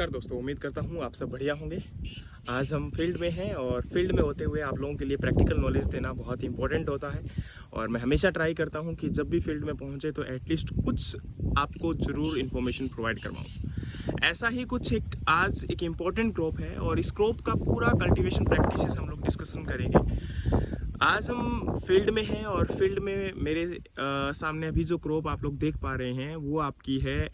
नमस्कार दोस्तों, उम्मीद करता हूँ आप सब बढ़िया होंगे। आज हम फील्ड में हैं और फील्ड में होते हुए आप लोगों के लिए प्रैक्टिकल नॉलेज देना बहुत इंपॉर्टेंट होता है। और मैं हमेशा ट्राई करता हूँ कि जब भी फील्ड में पहुँचे तो एटलीस्ट कुछ आपको ज़रूर इन्फॉर्मेशन प्रोवाइड करवाऊँ। ऐसा ही कुछ आज एक इम्पॉर्टेंट क्रॉप है और इस क्रॉप का पूरा कल्टिवेशन प्रैक्टिसेस हम लोग डिस्कशन करेंगे। आज हम फील्ड में हैं और फील्ड में मेरे सामने अभी जो क्रॉप आप लोग देख पा रहे हैं वो आपकी है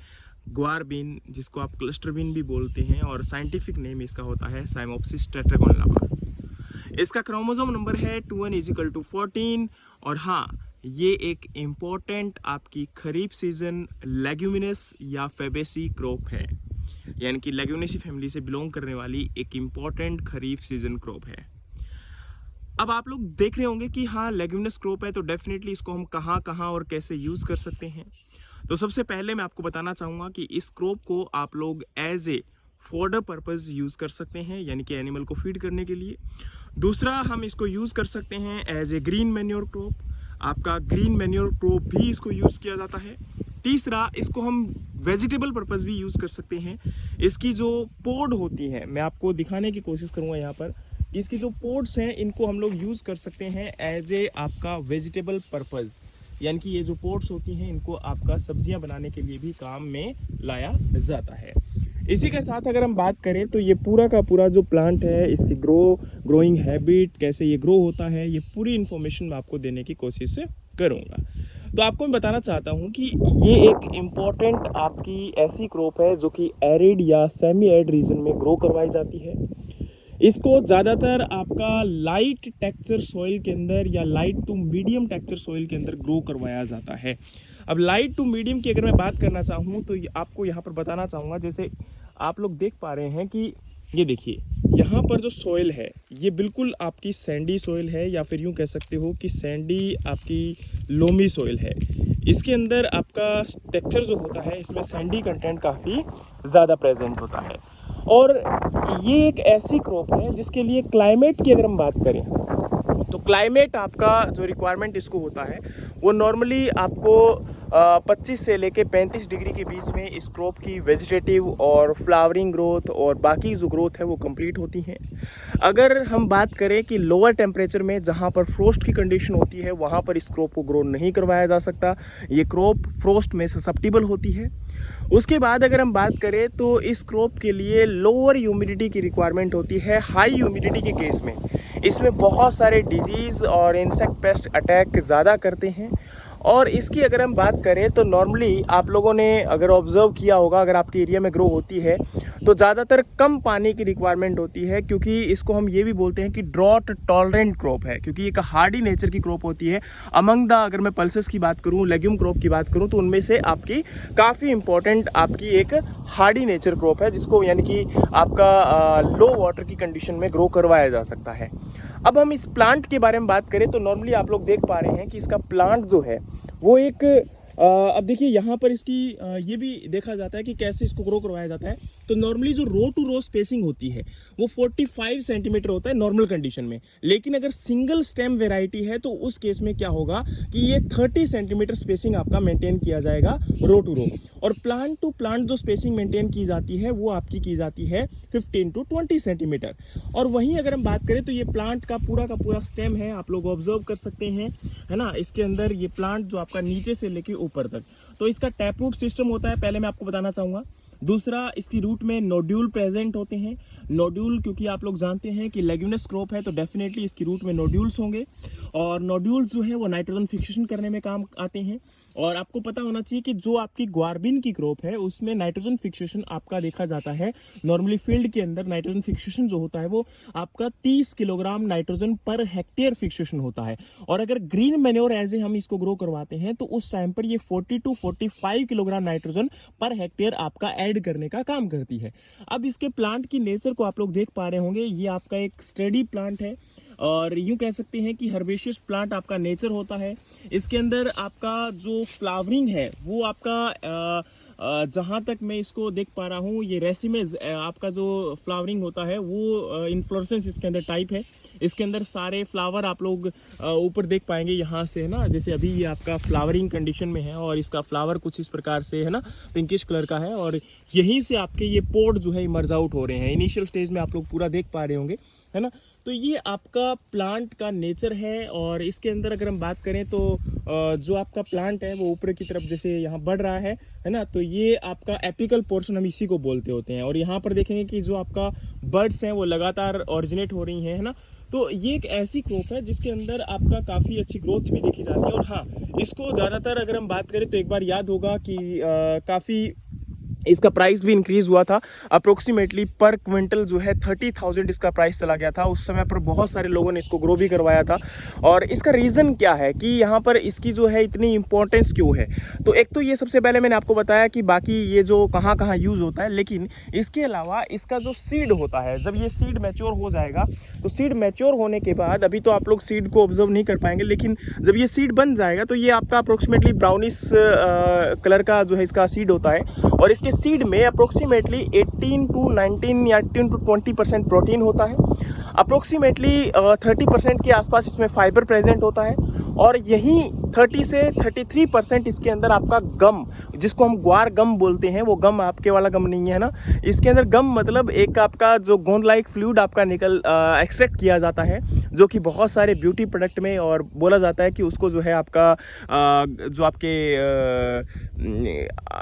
ग्वार बीन, जिसको आप क्लस्टर बीन भी बोलते हैं और साइंटिफिक नेम इसका होता है साइमोप्सिस टेट्रागोनलामा। इसका क्रोमोसोम नंबर है 2n = 14। और हाँ, ये एक इम्पोर्टेंट आपकी खरीफ सीजन लेग्यूमिनस या फेबेसी क्रॉप है, यानी कि लेग्यूमिनेसी फैमिली से बिलोंग करने वाली एक इम्पोर्टेंट खरीफ सीजन क्रॉप है। अब आप लोग देख रहे होंगे कि हाँ, लेग्यूमिनस क्रॉप है तो डेफिनेटली इसको हम कहाँ कहाँ और कैसे यूज़ कर सकते हैं। तो सबसे पहले मैं आपको बताना चाहूँगा कि इस क्रॉप को आप लोग as a fodder purpose use कर सकते हैं, यानी कि एनिमल को फीड करने के लिए। दूसरा, हम इसको यूज़ कर सकते हैं as a green manure crop. आपका ग्रीन मैन्योर क्रॉप भी इसको यूज़ किया जाता है। तीसरा, इसको हम वेजिटेबल पर्पज़ भी यूज़ कर सकते हैं। इसकी जो पोड होती है, मैं आपको दिखाने की कोशिश करूँगा यहाँ पर कि इसकी जो पोड्स हैं इनको हम लोग यूज़ कर सकते हैं एज ए आपका वेजिटेबल पर्पज़, यानी कि ये जो पोट्स होती हैं इनको आपका सब्जियां बनाने के लिए भी काम में लाया जाता है। इसी के साथ अगर हम बात करें तो ये पूरा का पूरा जो प्लांट है, इसकी ग्रोइंग हैबिट, कैसे ये ग्रो होता है, ये पूरी इन्फॉर्मेशन मैं आपको देने की कोशिश करूँगा। तो आपको मैं बताना चाहता हूँ कि ये एक इम्पॉर्टेंट आपकी ऐसी क्रॉप है जो कि एरिड या सेमी एरिड रीजन में ग्रो करवाई जाती है। इसको ज़्यादातर आपका लाइट टेक्सचर सॉइल के अंदर या light to medium texture soil के अंदर ग्रो करवाया जाता है। अब लाइट टू मीडियम की अगर मैं बात करना चाहूँ तो आपको यहाँ पर बताना चाहूँगा, जैसे आप लोग देख पा रहे हैं कि ये देखिए यहाँ पर जो सॉइल है ये बिल्कुल आपकी सैंडी सॉइल है, या फिर यूँ कह सकते हो कि सैंडी आपकी लोमी सॉइल है। इसके अंदर आपका टेक्सचर जो होता है इसमें सैंडी कंटेंट काफ़ी ज़्यादा प्रेजेंट होता है। और ये एक ऐसी क्रॉप है जिसके लिए क्लाइमेट की अगर हम बात करें तो क्लाइमेट आपका जो रिक्वायरमेंट इसको होता है वो नॉर्मली आपको 25 से लेके 35 डिग्री के बीच में इस क्रॉप की वेजिटेटिव और फ्लावरिंग ग्रोथ और बाकी जो ग्रोथ है वो कंप्लीट होती हैं। अगर हम बात करें कि लोअर टेम्परेचर में जहाँ पर फ्रोस्ट की कंडीशन होती है वहाँ पर इस क्रॉप को ग्रो नहीं करवाया जा सकता। ये क्रॉप फ्रोस्ट में ससेप्टिबल होती है। उसके बाद अगर हम बात करें तो इस क्रॉप के लिए लोअर ह्यूमिडिटी की रिक्वायरमेंट होती है। हाई ह्यूमिडिटी के केस में इसमें बहुत सारे डिजीज़ और इंसेक्ट पेस्ट अटैक ज़्यादा करते हैं। और इसकी अगर हम बात करें तो नॉर्मली आप लोगों ने अगर ऑब्ज़र्व किया होगा, अगर आपके एरिया में ग्रो होती है तो ज़्यादातर कम पानी की रिक्वायरमेंट होती है, क्योंकि इसको हम ये भी बोलते हैं कि ड्रॉट टॉलरेंट क्रॉप है, क्योंकि एक हार्डी नेचर की क्रॉप होती है। अमंग द अगर मैं पल्सेस की बात करूँ, लेग्यूम क्रॉप की बात करूँ, तो उनमें से आपकी काफ़ी इंपॉर्टेंट आपकी एक हार्डी नेचर क्रॉप है, जिसको यानी कि आपका लो वाटर की कंडीशन में ग्रो करवाया जा सकता है। अब हम इस प्लांट के बारे में बात करें तो नॉर्मली आप लोग देख पा रहे हैं कि इसका प्लांट जो है वो एक अब देखिए यहाँ पर इसकी ये भी देखा जाता है कि कैसे इसको ग्रो करवाया जाता है। तो नॉर्मली जो रो टू रो स्पेसिंग होती है वो 45 सेंटीमीटर होता है नॉर्मल कंडीशन में, लेकिन अगर सिंगल स्टेम वेराइटी है तो उस केस में क्या होगा कि ये 30 सेंटीमीटर स्पेसिंग आपका मेंटेन किया जाएगा रो टू रो। और प्लांट टू प्लांट जो स्पेसिंग मेंटेन की जाती है वो आपकी की जाती है 15 to 20 सेंटीमीटर। और वहीं अगर हम बात करें तो ये प्लांट का पूरा स्टेम है, आप लोग ऑब्जर्व कर सकते हैं, है ना। इसके अंदर ये प्लांट जो आपका नीचे से लेके ऊपर तक, तो इसका टैप रूट सिस्टम होता है, पहले मैं आपको बताना चाहूँगा। दूसरा, इसकी रूट में नोड्यूल प्रेजेंट होते हैं। नोड्यूल, क्योंकि आप लोग जानते हैं कि लेग्यूमिनस क्रॉप है तो डेफिनेटली इसकी रूट में नोड्यूल्स होंगे, और नोड्यूल्स जो है वो नाइट्रोजन फिक्सेशन करने में काम आते हैं। और आपको पता होना चाहिए कि जो आपकी ग्वारबीन की क्रॉप है उसमें नाइट्रोजन फिक्सेशन आपका देखा जाता है नॉर्मली फील्ड के अंदर। नाइट्रोजन फिक्सेशन जो होता है वो आपका 30 kilogram nitrogen per hectare fixation होता है। और अगर ग्रीन मैन्योर एज ए हम इसको ग्रो करवाते हैं तो उस टाइम पर ये 40 to 45 kilogram nitrogen per hectare आपका ऐड करने का काम करती है। अब इसके प्लांट की नेचर को आप लोग देख पा रहे होंगे, ये आपका एक स्टेडी प्लांट है और यूँ कह सकते हैं कि हर्बेशियस प्लांट आपका नेचर होता है। इसके अंदर आपका जो फ्लावरिंग है वो आपका जहाँ तक मैं इसको देख पा रहा हूँ, ये रेसिमेज आपका जो फ्लावरिंग होता है वो इन्फ्लोरेसेंस इसके अंदर टाइप है। इसके अंदर सारे फ्लावर आप लोग ऊपर देख पाएंगे यहाँ से, है ना। जैसे अभी ये आपका फ्लावरिंग कंडीशन में है और इसका फ्लावर कुछ इस प्रकार से, है ना, पिंकिश कलर का है। और यहीं से आपके ये पोड जो है इमर्ज आउट हो रहे हैं। इनिशियल स्टेज में आप लोग पूरा देख पा रहे होंगे, है ना। तो ये आपका प्लांट का नेचर है। और इसके अंदर अगर हम बात करें तो जो आपका प्लांट है वो ऊपर की तरफ जैसे यहाँ बढ़ रहा है ना, तो ये आपका एपिकल पोर्शन हम इसी को बोलते होते हैं। और यहाँ पर देखेंगे कि जो आपका बर्ड्स हैं वो लगातार ऑरिजिनेट हो रही हैं, है ना। तो ये एक ऐसी क्रॉप है जिसके अंदर आपका काफ़ी अच्छी ग्रोथ भी देखी जाती है। और हाँ, इसको ज़्यादातर अगर हम बात करें तो एक बार याद होगा कि काफ़ी इसका प्राइस भी इंक्रीज़ हुआ था। अप्रोक्सीमेटली पर क्विंटल जो है 30,000 इसका प्राइस चला गया था। उस समय पर बहुत सारे लोगों ने इसको ग्रो भी करवाया था। और इसका रीज़न क्या है कि यहाँ पर इसकी जो है इतनी इंपॉर्टेंस क्यों है, तो एक तो ये सबसे पहले मैंने आपको बताया कि बाकी ये जो कहाँ कहाँ यूज़ होता है, लेकिन इसके अलावा इसका जो सीड होता है, जब ये सीड मैच्योर हो जाएगा तो सीड मैच्योर होने के बाद, अभी तो आप लोग सीड को ऑब्जर्व नहीं कर पाएंगे, लेकिन जब ये सीड बन जाएगा तो ये आपका अप्रोक्सीमेटली ब्राउनिश कलर का जो है इसका सीड होता है। और इसके सीड में अप्रोक्सीमेटली 18 to 19 या 18 to 20% प्रोटीन होता है। अप्रोक्सीमेटली 30% के आसपास इसमें फाइबर प्रेजेंट होता है। और यहीं 30 से 33% इसके अंदर आपका गम, जिसको हम ग्वार गम बोलते हैं, वो गम आपके वाला गम नहीं है ना। इसके अंदर गम मतलब एक आपका जो गोंद लाइक फ्लूइड आपका एक्सट्रैक्ट किया जाता है, जो कि बहुत सारे ब्यूटी प्रोडक्ट में, और बोला जाता है कि उसको जो है आपका जो आपके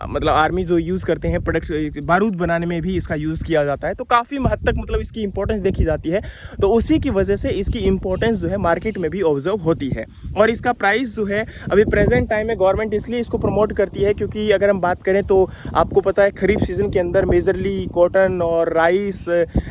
मतलब आर्मी जो यूज़ करते हैं प्रोडक्ट, बारूद बनाने में भी इसका यूज़ किया जाता है। तो काफ़ी हद तक मतलब इसकी इंपॉर्टेंस देखी जाती है। तो उसी की वजह से इसकी इंपॉर्टेंस जो है मार्केट में भी ऑब्जर्व होती है। और इसका प्राइस जो है अभी प्रेजेंट टाइम में गवर्नमेंट इसलिए इसको प्रमोट करती है क्योंकि अगर हम बात करें तो आपको पता है खरीफ सीजन के अंदर मेजरली कॉटन और राइस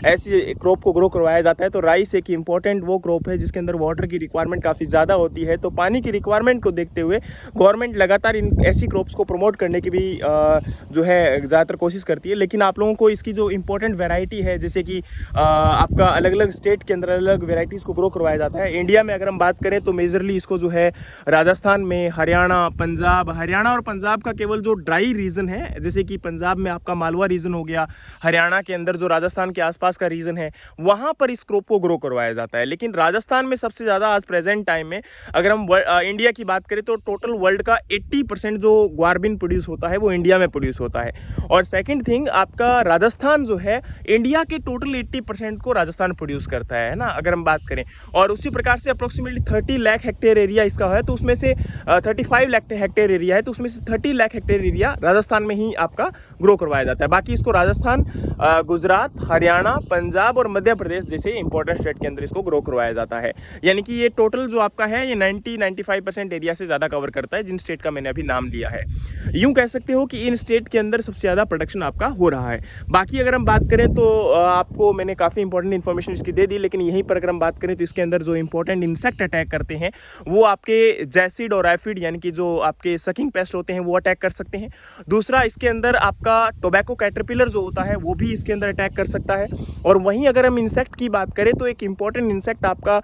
ऐसी क्रॉप को ग्रो करवाया जाता है। तो राइस एक इम्पॉर्टेंट वो क्रॉप है जिसके अंदर वाटर की रिक्वायरमेंट काफ़ी ज़्यादा होती है। तो पानी की रिक्वायरमेंट को देखते हुए गवर्नमेंट लगातार इन ऐसी क्रॉप्स को प्रमोट करने की भी जो है ज़्यादातर कोशिश करती है। लेकिन आप लोगों को इसकी जो इम्पोर्टेंट वैरायटी है, जैसे कि आपका अलग अलग स्टेट के अंदर अलग वेराइटीज़ को ग्रो करवाया जाता है। इंडिया में अगर हम बात करें तो मेजरली इसको जो है राजस्थान में, हरियाणा, पंजाब, हरियाणा और पंजाब का केवल जो ड्राई रीजन है, जैसे कि पंजाब में आपका मालवा रीजन हो गया, हरियाणा के अंदर जो राजस्थान के आसपास का रीजन है, वहाँ पर इस क्रॉप को ग्रो करवाया जाता है। लेकिन राजस्थान में सबसे ज़्यादा आज प्रेजेंट टाइम में अगर हम इंडिया की बात करें तो टोटल वर्ल्ड का 80% जो ग्वारबिन प्रोड्यूस होता है वो इंडिया में प्रोड्यूस होता है। और सेकंड थिंग, आपका राजस्थान जो है इंडिया के टोटल 80% को राजस्थान प्रोड्यूस करता है ना, अगर हम बात करें। और उसी प्रकार से अप्रोक्सीमेटली 30 लाख हेक्टेयर एरिया इसका है, तो उसमें से 35 लाख हेक्टेयर एरिया है, तो उसमें से 30 लाख हेक्टेयर एरिया राजस्थान में ही आपका ग्रो करवाया जाता है। बाकी इसको राजस्थान, गुजरात, हरियाणा, पंजाब और मध्य प्रदेश जैसे इंपॉर्टेंट स्टेट के अंदर इसको ग्रो करवाया जाता है। यानी कि ये टोटल जो आपका है ये 90-95% एरिया से ज़्यादा कवर करता है, जिन स्टेट का मैंने अभी नाम लिया है। यूँ कह सकते हो कि इन स्टेट के अंदर सबसे ज़्यादा प्रोडक्शन आपका हो रहा है। बाकी अगर हम बात करें तो आपको मैंने काफ़ी इंपॉर्टेंट इन्फॉर्मेशन इसकी दे दी, लेकिन यहीं पर अगर हम बात करें तो इसके अंदर जो इंपॉर्टेंट इंसेक्ट अटैक करते हैं वो आपके जैसिड और एफिड, यानी कि जो आपके सकिंग पेस्ट होते हैं वो अटैक कर सकते हैं। दूसरा, इसके अंदर आपका टोबैको कैटरपिलर जो होता है वो भी इसके अंदर अटैक कर सकता है। और वहीं अगर हम इंसेक्ट की बात करें तो एक इंपॉर्टेंट इंसेक्ट आपका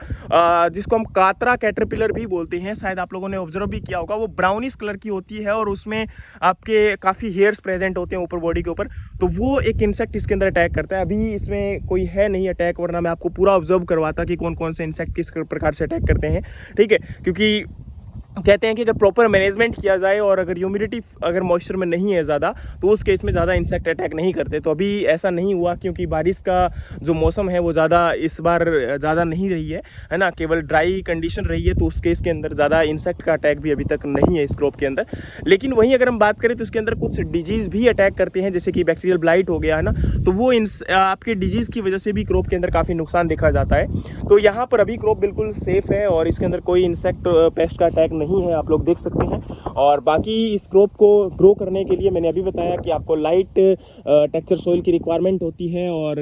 जिसको हम कातरा कैटरपिलर भी बोलते हैं, शायद आप लोगों ने ऑब्जर्व भी किया होगा, वो ब्राउनिश कलर की होती है और उसमें आपके काफ़ी हेयर्स प्रेजेंट होते हैं ऊपर बॉडी के ऊपर। तो वो एक इंसेक्ट इसके अंदर अटैक करता है। अभी इसमें कोई है नहीं अटैक, वरना मैं आपको पूरा ऑब्जर्व करवाता कि कौन कौन से इंसेक्ट किस प्रकार से अटैक करते हैं, ठीक है। क्योंकि कहते हैं कि अगर प्रॉपर मैनेजमेंट किया जाए और अगर ह्यूमिडिटी अगर मॉइस्चर में नहीं है ज़्यादा तो उस केस में ज़्यादा इंसेक्ट अटैक नहीं करते। तो अभी ऐसा नहीं हुआ क्योंकि बारिश का जो मौसम है वो ज़्यादा इस बार ज़्यादा नहीं रही है ना, केवल ड्राई कंडीशन रही है। तो उस केस के अंदर ज़्यादा इंसेक्ट का अटैक भी अभी तक नहीं है इस क्रॉप के अंदर। लेकिन वहीं अगर हम बात करें तो इसके अंदर कुछ डिजीज़ भी अटैक करते हैं, जैसे कि बैक्टीरियल ब्लाइट हो गया है ना, तो वो आपके डिजीज़ की वजह से भी क्रॉप के अंदर काफ़ी नुकसान देखा जाता है। तो यहाँ पर अभी क्रॉप बिल्कुल सेफ़ है और इसके अंदर कोई इंसेक्ट पेस्ट का अटैक नहीं है, आप लोग देख सकते हैं। और बाकी इस क्रॉप को ग्रो करने के लिए मैंने अभी बताया कि आपको लाइट टेक्सचर सॉइल की रिक्वायरमेंट होती है और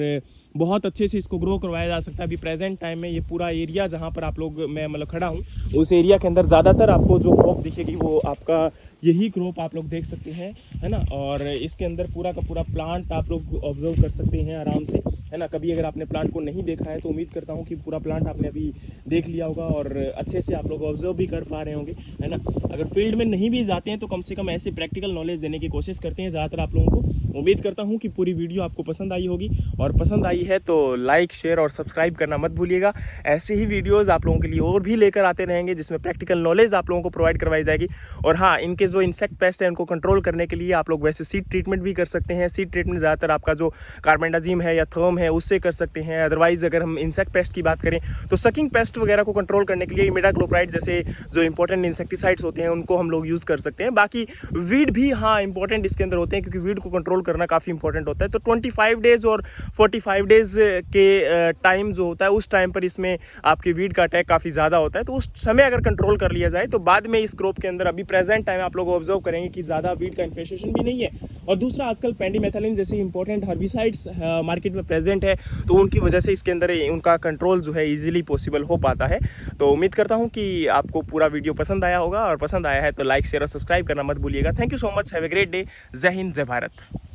बहुत अच्छे से इसको ग्रो करवाया जा सकता है। अभी प्रेजेंट टाइम में ये पूरा एरिया जहाँ पर आप लोग मैं मतलब खड़ा हूँ, उस एरिया के अंदर ज़्यादातर आपको जो क्रॉप दिखेगी वो आपका यही क्रॉप आप लोग देख सकते हैं, है ना। और इसके अंदर पूरा का पूरा प्लांट आप लोग ऑब्जर्व कर सकते हैं आराम से, है ना। कभी अगर आपने प्लांट को नहीं देखा है तो उम्मीद करता हूँ कि पूरा प्लांट आपने अभी देख लिया होगा और अच्छे से आप लोग ऑब्जर्व भी कर पा रहे होंगे, है ना। अगर फील्ड में नहीं भी जाते हैं तो कम से कम ऐसे प्रैक्टिकल नॉलेज देने की कोशिश करते हैं ज़्यादातर आप लोगों को। उम्मीद करता हूँ कि पूरी वीडियो आपको पसंद आई होगी, और पसंद आई है तो लाइक, शेयर और सब्सक्राइब करना मत भूलिएगा। ऐसे ही वीडियोज़ आप लोगों के लिए और भी लेकर आते रहेंगे जिसमें प्रैक्टिकल नॉलेज आप लोगों को प्रोवाइड करवाई जाएगी। और हाँ, इनके जो इंसेक्ट पेस्ट है उनको कंट्रोल करने के लिए आप लोग वैसे सीड ट्रीटमेंट भी कर सकते हैं। सीड ट्रीटमेंट ज़्यादातर आपका जो कार्बेंडाजिम है या थर्म है उससे कर सकते हैं। अदरवाइज अगर हम इंसेक्ट पेस्ट की बात करें तो सकिंग पेस्ट वगैरह को कंट्रोल करने के लिए इमिडाक्लोप्राइड जैसे जो इंपॉर्टेंट इंसेक्टिसाइड्स होते हैं उनको हम लोग यूज़ कर सकते हैं। बाकी वीड भी हाँ इंपॉर्टेंट इसके अंदर होते हैं, क्योंकि वीड को कंट्रोल करना काफ़ी इंपॉर्टेंट होता है। तो 25 डेज और 45 डेज के टाइम जो होता है उस टाइम पर इसमें आपके वीड का अटैक काफ़ी ज़्यादा होता है। तो उस समय अगर कंट्रोल कर लिया जाए तो बाद में इस क्रॉप के अंदर अभी प्रेजेंट टाइम आप लोग ऑब्जर्व करेंगे कि ज़्यादा वीड का इन्फेस्टेशन भी नहीं है। और दूसरा, आजकल पेंडिमेथालिन जैसे इंपॉर्टेंट हर्बिसाइड्स मार्केट में प्रेजेंट है, तो उनकी वजह से इसके अंदर उनका कंट्रोल जो है ईजिली पॉसिबल हो पाता है। तो उम्मीद करता हूँ कि आपको पूरा वीडियो पसंद आया होगा, और पसंद आया है तो लाइक, शेयर और सब्सक्राइब करना मत भूलिएगा। Thank you so much, have a great day. जय हिंद, जय भारत।